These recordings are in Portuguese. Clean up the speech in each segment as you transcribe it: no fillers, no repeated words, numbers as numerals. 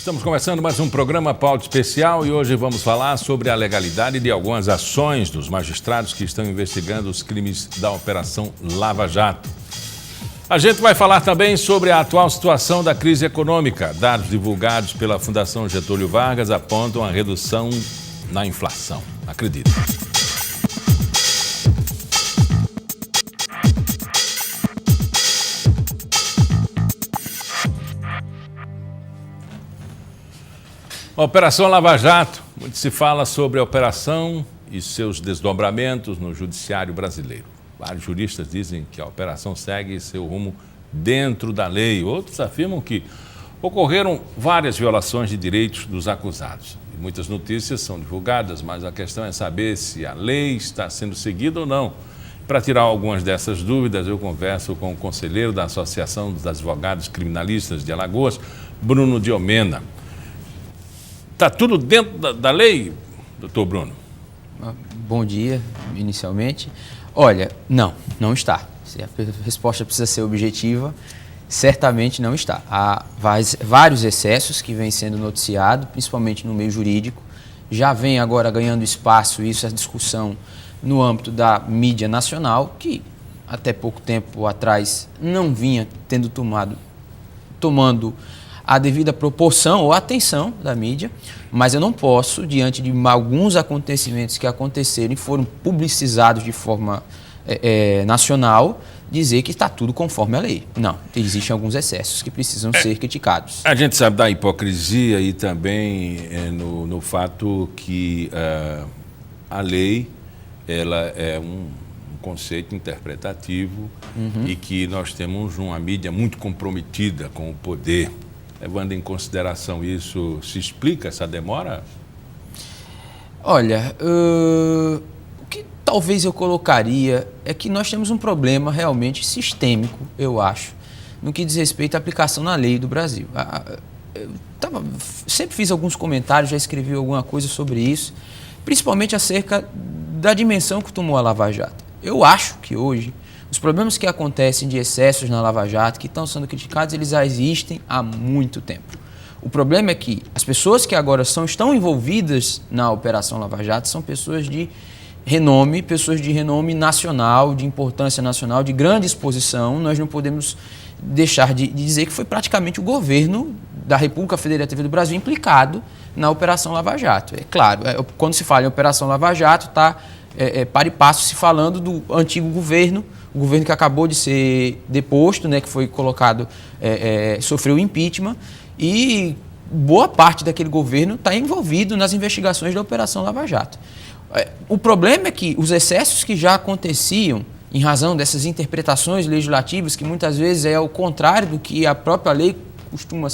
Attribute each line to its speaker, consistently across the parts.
Speaker 1: Estamos começando mais um programa Pauta Especial e hoje vamos falar sobre a legalidade de algumas ações dos magistrados que estão investigando os crimes da Operação Lava Jato. A gente vai falar também sobre a atual situação da crise econômica. Dados divulgados pela Fundação Getúlio Vargas apontam a redução na inflação. Acredite. A Operação Lava Jato, muito se fala sobre a operação e seus desdobramentos no judiciário brasileiro. Vários juristas dizem que a operação segue seu rumo dentro da lei. Outros afirmam que ocorreram várias violações de direitos dos acusados. E muitas notícias são divulgadas, mas a questão é saber se a lei está sendo seguida ou não. Para tirar algumas dessas dúvidas, eu converso com o conselheiro da Associação dos Advogados Criminalistas de Alagoas, Bruno Diomena. Está tudo dentro da lei, doutor Bruno?
Speaker 2: Bom dia, inicialmente. Olha, não está. Se a resposta precisa ser objetiva, certamente não está. Há vários excessos que vêm sendo noticiados, principalmente no meio jurídico. Já vem agora ganhando espaço isso, a discussão no âmbito da mídia nacional, que até pouco tempo atrás não vinha tomando a devida proporção ou atenção da mídia, mas eu não posso, diante de alguns acontecimentos que aconteceram e foram publicizados de forma nacional, dizer que está tudo conforme a lei. Não, existem alguns excessos que precisam ser criticados.
Speaker 1: A gente sabe da hipocrisia e também no fato que a lei ela é um conceito interpretativo e que nós temos uma mídia muito comprometida com o poder. Levando em consideração isso, se explica essa demora?
Speaker 2: Olha, o que talvez eu colocaria é que nós temos um problema realmente sistêmico, eu acho, no que diz respeito à aplicação na lei do Brasil. Sempre fiz alguns comentários, já escrevi alguma coisa sobre isso, principalmente acerca da dimensão que tomou a Lava Jato. Eu acho que hoje os problemas que acontecem de excessos na Lava Jato, que estão sendo criticados, eles já existem há muito tempo. O problema é que as pessoas que agora estão envolvidas na Operação Lava Jato são pessoas de renome nacional, de importância nacional, de grande exposição. Nós não podemos deixar de dizer que foi praticamente o governo da República Federativa do Brasil implicado na Operação Lava Jato. É claro, quando se fala em Operação Lava Jato, está para e passo se falando do antigo governo, o governo que acabou de ser deposto, né, que foi colocado, sofreu impeachment, e boa parte daquele governo está envolvido nas investigações da Operação Lava Jato. O problema é que os excessos que já aconteciam, em razão dessas interpretações legislativas, que muitas vezes é ao contrário do que a própria lei costuma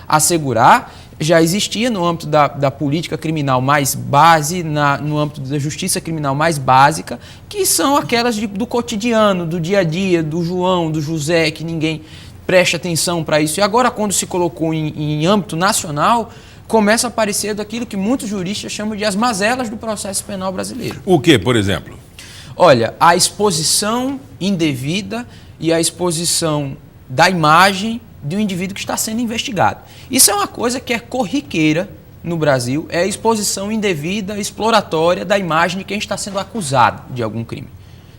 Speaker 2: assegurar, já existia no âmbito da política criminal mais base, no âmbito da justiça criminal mais básica, que são aquelas do cotidiano, do dia a dia, do João, do José, que ninguém presta atenção para isso. E agora, quando se colocou em âmbito nacional, começa a aparecer daquilo que muitos juristas chamam de as mazelas do processo penal brasileiro.
Speaker 1: O que, por exemplo?
Speaker 2: Olha, a exposição indevida e a exposição da imagem de um indivíduo que está sendo investigado. Isso é uma coisa que é corriqueira no Brasil, é a exposição indevida, exploratória da imagem de quem está sendo acusado de algum crime.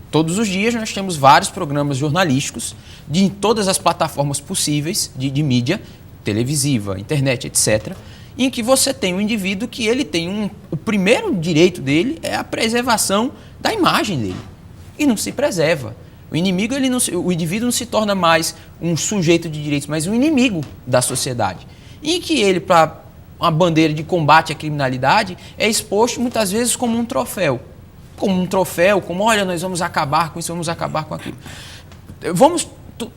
Speaker 2: Todos os dias nós temos vários programas jornalísticos de todas as plataformas possíveis de mídia, televisiva, internet, etc., em que você tem um indivíduo que ele tem o primeiro direito dele é a preservação da imagem dele. E não se preserva. O indivíduo não se torna mais um sujeito de direitos, mas um inimigo da sociedade. E que ele, para uma bandeira de combate à criminalidade, é exposto muitas vezes como um troféu. Como, olha, nós vamos acabar com isso, vamos acabar com aquilo. Vamos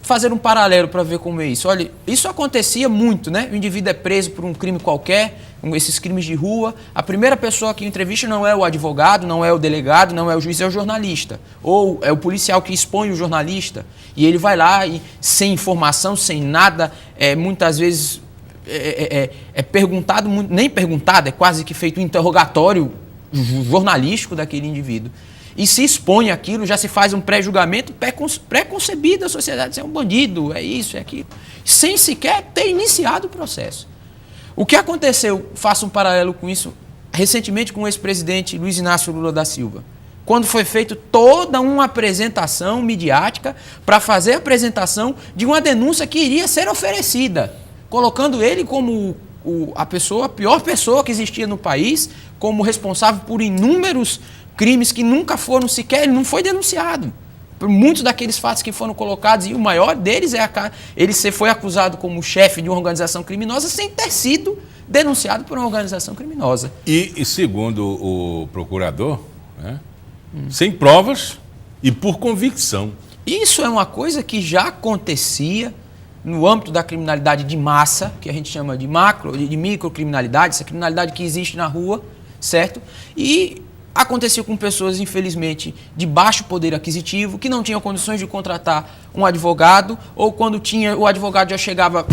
Speaker 2: fazer um paralelo para ver como é isso. Olha, isso acontecia muito, né? O indivíduo é preso por um crime qualquer, esses crimes de rua. A primeira pessoa que entrevista não é o advogado, não é o delegado, não é o juiz, é o jornalista. Ou é o policial que expõe o jornalista. E ele vai lá e, sem informação, sem nada, muitas vezes é perguntado, nem perguntado, é quase que feito um interrogatório jornalístico daquele indivíduo. E se expõe aquilo, já se faz um pré-julgamento pré-concebido da sociedade, é um bandido, é isso, é aquilo, sem sequer ter iniciado o processo. O que aconteceu, faço um paralelo com isso, recentemente com o ex-presidente Luiz Inácio Lula da Silva, quando foi feita toda uma apresentação midiática para fazer a apresentação de uma denúncia que iria ser oferecida, colocando ele como a pior pessoa que existia no país, como responsável por inúmeros crimes que nunca foram sequer, ele não foi denunciado. Por muitos daqueles fatos que foram colocados, e o maior deles ele foi acusado como chefe de uma organização criminosa sem ter sido denunciado por uma organização criminosa.
Speaker 1: E segundo o procurador, né, sem provas e por convicção.
Speaker 2: Isso é uma coisa que já acontecia no âmbito da criminalidade de massa, que a gente chama de microcriminalidade, essa criminalidade que existe na rua, certo? E aconteceu com pessoas, infelizmente, de baixo poder aquisitivo, que não tinham condições de contratar um advogado, ou quando tinha, o advogado já chegava,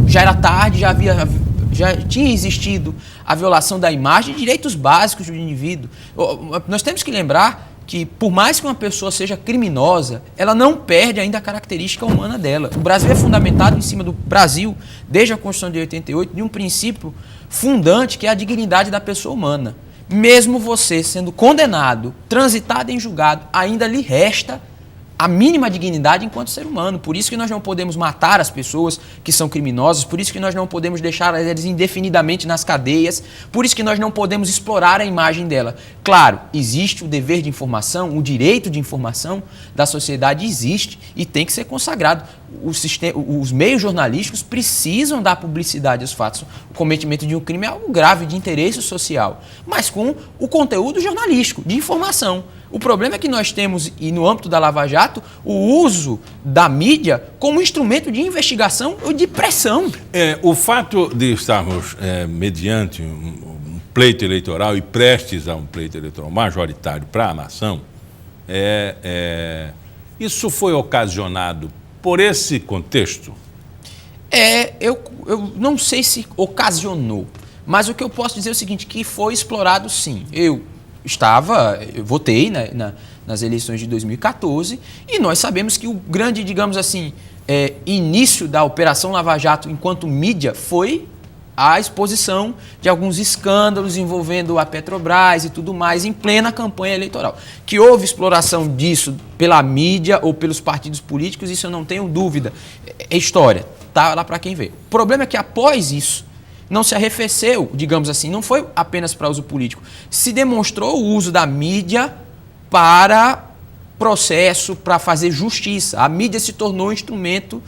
Speaker 2: já era tarde, já tinha existido a violação da imagem e direitos básicos do indivíduo. Nós temos que lembrar que, por mais que uma pessoa seja criminosa, ela não perde ainda a característica humana dela. O Brasil é fundamentado em cima do Brasil, desde a Constituição de 88, de um princípio fundante que é a dignidade da pessoa humana. Mesmo você sendo condenado, transitado em julgado, ainda lhe resta a mínima dignidade enquanto ser humano. Por isso que nós não podemos matar as pessoas que são criminosas, por isso que nós não podemos deixar elas indefinidamente nas cadeias, por isso que nós não podemos explorar a imagem dela. Claro, existe o dever de informação, o direito de informação da sociedade existe e tem que ser consagrado. Os meios jornalísticos precisam dar publicidade aos fatos. O cometimento de um crime é algo grave de interesse social, mas com o conteúdo jornalístico, de informação. O problema é que nós temos, e no âmbito da Lava Jato, o uso da mídia como instrumento de investigação ou de pressão.
Speaker 1: O fato de estarmos mediante um pleito eleitoral e prestes a um pleito eleitoral majoritário para a nação, isso foi ocasionado por esse contexto?
Speaker 2: Eu não sei se ocasionou, mas o que eu posso dizer é o seguinte, que foi explorado sim. Eu votei nas eleições de 2014 e nós sabemos que o grande, digamos assim, início da Operação Lava Jato enquanto mídia foi a exposição de alguns escândalos envolvendo a Petrobras e tudo mais em plena campanha eleitoral. Que houve exploração disso pela mídia ou pelos partidos políticos, isso eu não tenho dúvida. É história, tá lá para quem vê. O problema é que após isso, não se arrefeceu, digamos assim, não foi apenas para uso político. Se demonstrou o uso da mídia para processo, para fazer justiça. A mídia se tornou um instrumento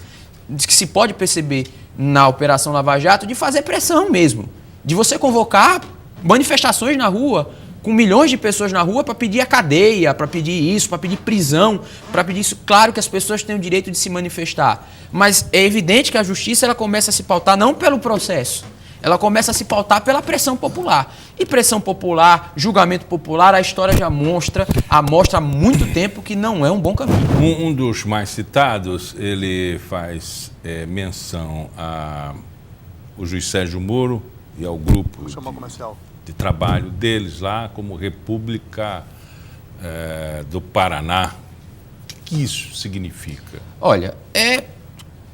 Speaker 2: que se pode perceber na Operação Lava Jato de fazer pressão mesmo. De você convocar manifestações na rua, com milhões de pessoas na rua para pedir a cadeia, para pedir isso, para pedir prisão, para pedir isso. Claro que as pessoas têm o direito de se manifestar, mas é evidente que a justiça ela começa a se pautar não pelo processo, ela começa a se pautar pela pressão popular. E pressão popular, julgamento popular, a história já mostra há muito tempo que não é um bom caminho.
Speaker 1: Um dos mais citados, ele faz menção ao juiz Sérgio Moro e ao grupo de trabalho deles lá como República do Paraná. O que isso significa?
Speaker 2: Olha,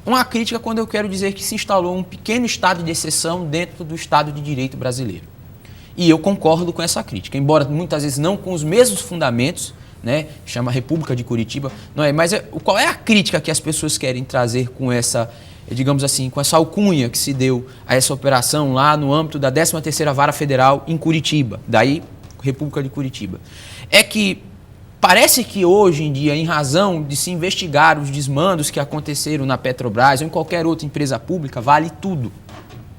Speaker 2: uma crítica quando eu quero dizer que se instalou um pequeno estado de exceção dentro do Estado de Direito brasileiro. E eu concordo com essa crítica, embora muitas vezes não com os mesmos fundamentos, né? Chama República de Curitiba, não é? Mas qual é a crítica que as pessoas querem trazer com essa, digamos assim, com essa alcunha que se deu a essa operação lá no âmbito da 13ª Vara Federal em Curitiba, daí República de Curitiba? É que parece que hoje em dia, em razão de se investigar os desmandos que aconteceram na Petrobras ou em qualquer outra empresa pública, vale tudo.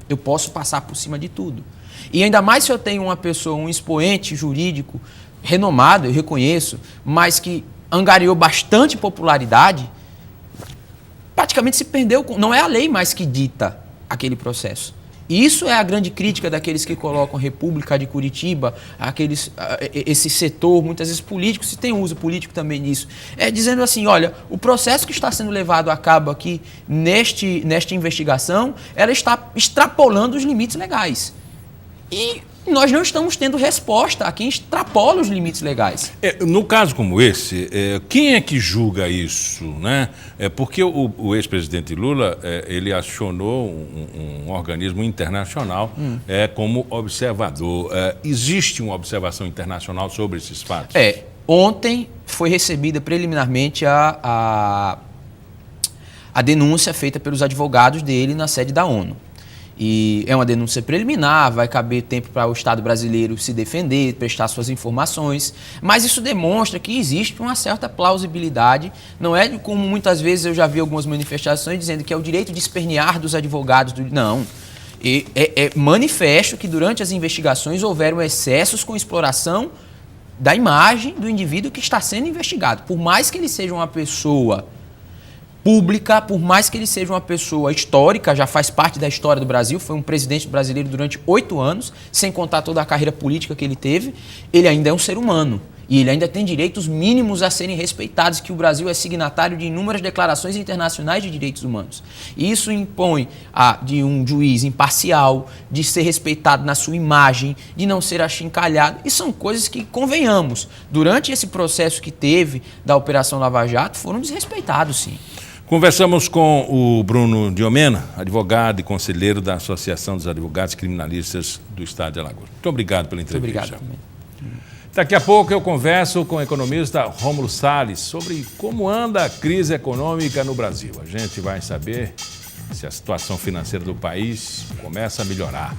Speaker 2: Eu posso passar por cima de tudo. E ainda mais se eu tenho uma pessoa, um expoente jurídico renomado, eu reconheço, mas que angariou bastante popularidade, praticamente se perdeu. Não é a lei mais que dita aquele processo. E isso é a grande crítica daqueles que colocam República de Curitiba, esse setor, muitas vezes político, se tem uso político também nisso, dizendo assim, olha, o processo que está sendo levado a cabo aqui nesta investigação, ela está extrapolando os limites legais. E E nós não estamos tendo resposta a quem extrapola os limites legais.
Speaker 1: No caso como esse, quem é que julga isso, né? Porque o ex-presidente Lula, ele acionou um organismo internacional como observador. Existe uma observação internacional sobre esses fatos?
Speaker 2: Ontem foi recebida preliminarmente a denúncia feita pelos advogados dele na sede da ONU. E é uma denúncia preliminar, vai caber tempo para o Estado brasileiro se defender, prestar suas informações, mas isso demonstra que existe uma certa plausibilidade, não é como muitas vezes eu já vi algumas manifestações dizendo que é o direito de espernear dos advogados, não. É manifesto que durante as investigações houveram excessos com exploração da imagem do indivíduo que está sendo investigado, por mais que ele seja uma pessoa pública, por mais que ele seja uma pessoa histórica, já faz parte da história do Brasil, foi um presidente brasileiro durante 8 anos, sem contar toda a carreira política que ele teve, ele ainda é um ser humano. E ele ainda tem direitos mínimos a serem respeitados, que o Brasil é signatário de inúmeras declarações internacionais de direitos humanos. E isso impõe de um juiz imparcial, de ser respeitado na sua imagem, de não ser achincalhado. E são coisas que, convenhamos, durante esse processo que teve da Operação Lava Jato, foram desrespeitados, sim.
Speaker 1: Conversamos com o Bruno Diomena, advogado e conselheiro da Associação dos Advogados Criminalistas do Estado de Alagoas. Muito obrigado pela entrevista.
Speaker 2: Muito obrigado também.
Speaker 1: Daqui a pouco eu converso com o economista Rômulo Salles sobre como anda a crise econômica no Brasil. A gente vai saber se a situação financeira do país começa a melhorar.